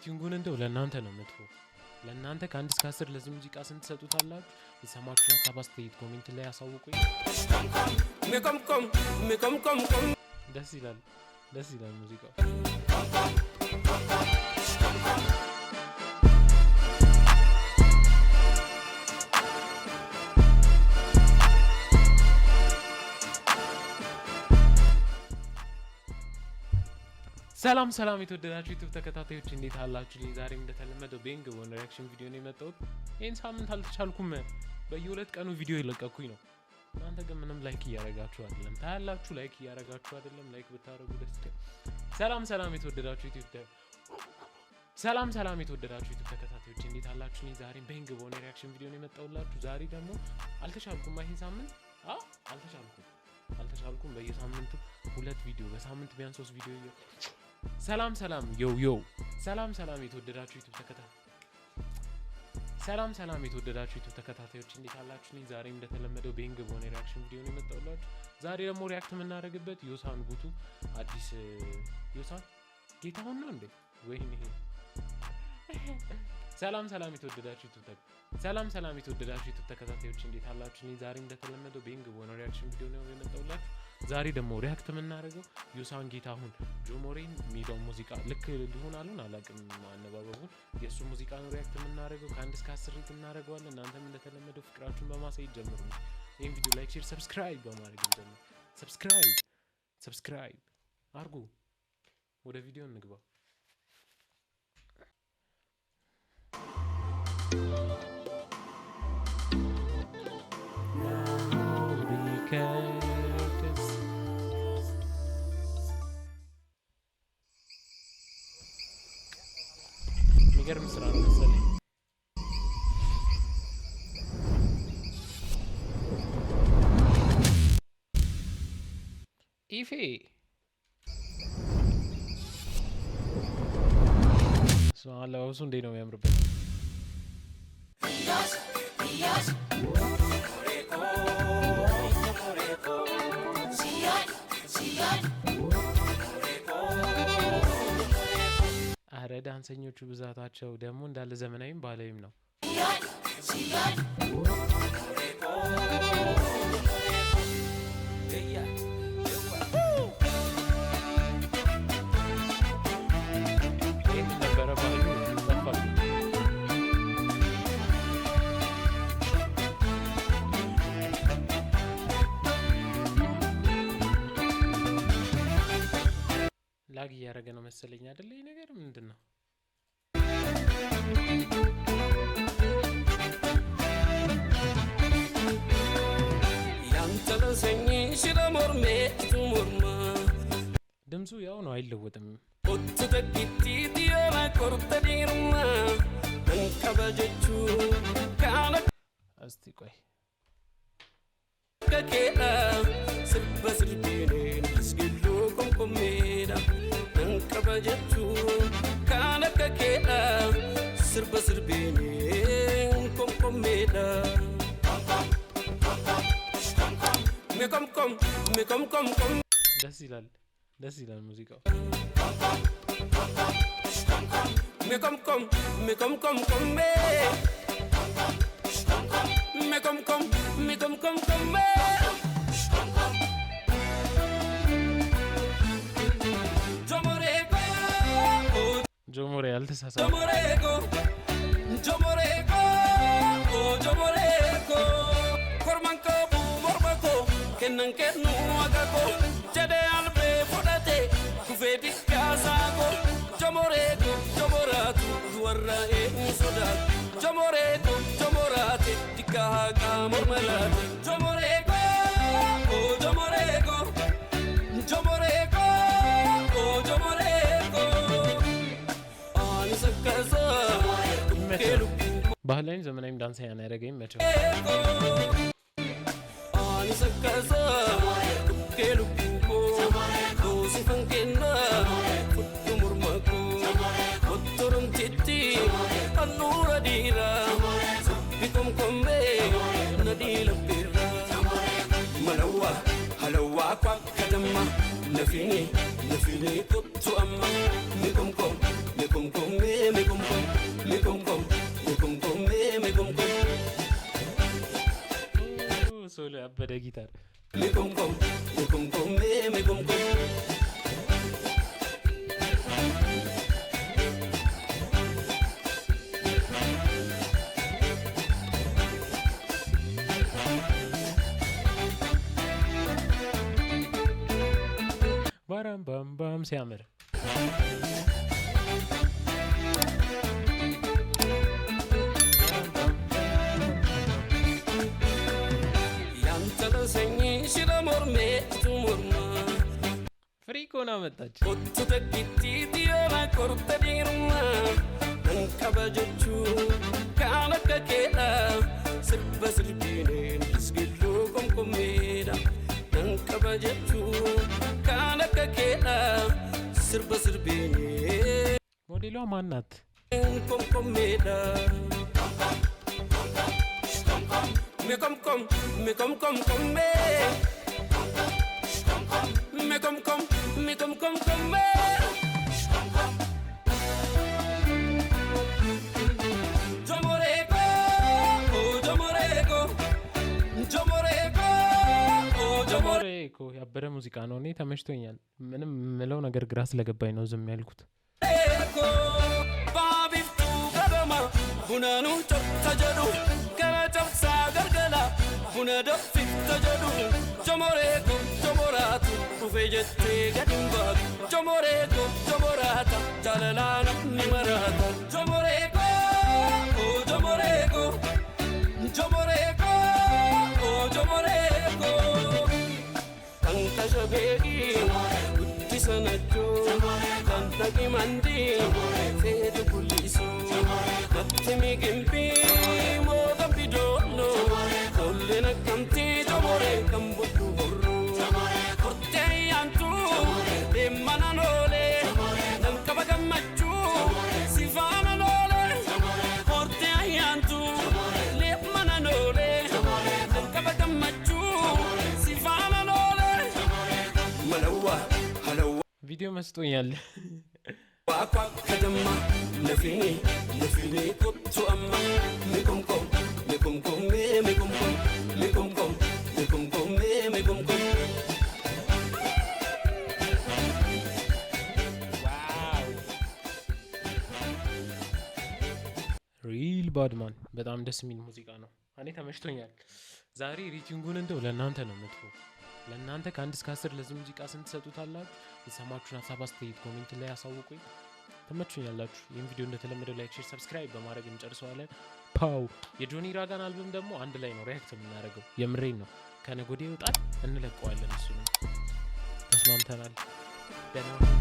ሬቲንጉን እንደው ለእናንተ ነው መጥፎ። ለእናንተ ከ1 እስከ 10 ለዚህ ሙዚቃ ስንት ሰጡታላችሁ? የሰማችሁን ሀሳብ አስተያየት ኮሜንት ላይ ያሳውቁኝ። ደስ ይላል ሙዚቃው። ሰላም የተወደዳችሁ ዩቲዩብ ተከታታዮች እንዴት አላችሁ? ዛሬም እንደተለመደው ቤንግ በሆነ ሪአክሽን ቪዲዮ ነው የመጣሁት። ይሄን ሳምንት አልተቻልኩም፣ በየሁለት ቀኑ ቪዲዮ የለቀኩኝ ነው። እናንተ ግን ምንም ላይክ እያረጋችሁ አይደለም። ታያላችሁ፣ ላይክ እያረጋችሁ አይደለም። ላይክ ብታረጉ ደስ ይላል። ሰላም የተወደዳችሁ ዩቲዩብ ተከታታዮች እንዴት አላችሁ? ዛሬም ቤንግ በሆነ ሪአክሽን ቪዲዮ ነው የመጣሁላችሁ። ዛሬ ደግሞ አልተቻልኩም፣ ይሄን ሳምንት አልተቻልኩም። በየሳምንቱ ሁለት ቪዲዮ፣ በሳምንት ቢያንስ 3 ቪዲዮ ሰላም የተወደዳችሁ ዩቲዩብ ተከታታዮች እንዴት አላችሁ? ዛሬም እንደተለመደው ቤንግ በሆነ ሪአክሽን ቪዲዮ ነው የመጣሁላችሁ። ዛሬ ደግሞ ሪአክት የምናደርግበት ዮሳን ጉቱ አዲስ ዮሳን ጌታሁን ነው እንዴ? ወይኔ ሰላም የተወደዳችሁ ዩቲዩብ ተከታታዮች እንዴት አላችሁ? ዛሬም እንደተለመደው ቤንግ በሆነ ሪአክሽን ቪዲዮ ነው የመጣሁላችሁ። ዛሬ ደግሞ ሪአክት የምናደርገው ዮሳን ጌታሁን ጆሞሬን የሚለው ሙዚቃ ልክ ሊሆን አላውቅም አነባበቡን፣ የእሱ ሙዚቃ ነው ሪአክት የምናደርገው። ከ1 እስከ 10 ሬት እናደርገዋለን። እናንተም እንደተለመደው ፍቅራችሁን በማሳየት ጀምሩ። ይህን ቪዲዮ ላይክ፣ ሼር፣ ሰብስክራይብ በማድረግ ጀምሩ። ሰብስክራይብ አርጉ። ወደ ቪዲዮ እንግባ። የሚገርም ስራ ነው መሰለኝ። ኢፌ አለባበሱ እንዴት ነው የሚያምርበት! አረ ዳንሰኞቹ ብዛታቸው ደግሞ እንዳለ ዘመናዊም ባህላዊም ነው። ላግ እያደረገ ነው መሰለኝ አይደለ? ይሄ ነገር ምንድን ነው? ድምፁ ያው ነው፣ አይለወጥም። እስቲ ቆይ ደስ ይላል ሙዚቃው። ጆሞሬ አልተሳሳተም። ባህላዊም ዘመናዊም ዳንስ ያናረገኝ መቼም Nafini kutu amma nikum kom me kum kum me kum kum me kum kum me kum kum ሶሎ ያበደ ጊታር me kum kum me kum kum me kum kum ባራም ባም ባም ሲያምር ፍሪኮና መጣች ኦቱ ተቂቲ ዲዮና ኮርተ ዲሩማ አንከበጀቹ ካለከኬዳ ስርበ ስርቢኔን ስግሉ ቆምቆሜዳ አንከበጀቹ ካለከኬዳ ስርበ ስርቢኔ ሞዴሏ ማናት ቆምቆሜዳ me kom kom me kom kom kom me me kom kom me kom kom kom me jomoreko oh jomoreko jomoreko oh ጆሞሬኮ ያበረ ሙዚቃ ነው። እኔ ተመችቶኛል። ምንም ምለው ነገር ግራ ስለገባኝ ነው ዝም ያልኩት። jomoreko babiftu gadama bunanu tajadu karachapsa gargala bunado tajadu jomoreko jomoratu ufejette gadimba jomoreko jomorata jalalana nimarata jomoreko oh jomoreko jomoreko oh jomoreko tanta shabegi uttisanacho tanta kimandi fetu puliso nattimi gimpi mo gambidono kollena kamti jomore kambutu horro korte yantu de mananole nam kabagamachu sifana lole korte yantu le mananole nam kabagamachu sifana lole malawa halawa ቪዲዮ መስጦኛል። Aqua kadama nafini nafini kutu amma me kum kum me kum kum me kum kum me kum kum me kum kum me kum kum ዋው ሪል ባድማን በጣም ደስ የሚል ሙዚቃ ነው። እኔ ተመችቶኛል። ዛሬ ሪቲንጉን እንደው ለእናንተ ነው መጥፎ ለእናንተ ከ1 እስከ 10 ለዚህ ሙዚቃ ስንት ሰጡታላችሁ? የሰማችሁን ሀሳብ አስተያየት ኮሜንት ላይ ያሳውቁኝ። ተመችቶኛላችሁ። ይህን ቪዲዮ እንደተለመደው ላይክ፣ ሼር፣ ሰብስክራይብ በማድረግ እንጨርሰዋለን። ፓው የጆኒ ራጋን አልበም ደግሞ አንድ ላይ ነው ሪያክት የምናደርገው። የምሬን ነው። ከነገ ወዲያ ይወጣል፣ እንለቀዋለን። እሱ ነው ተስማምተናል። ደህና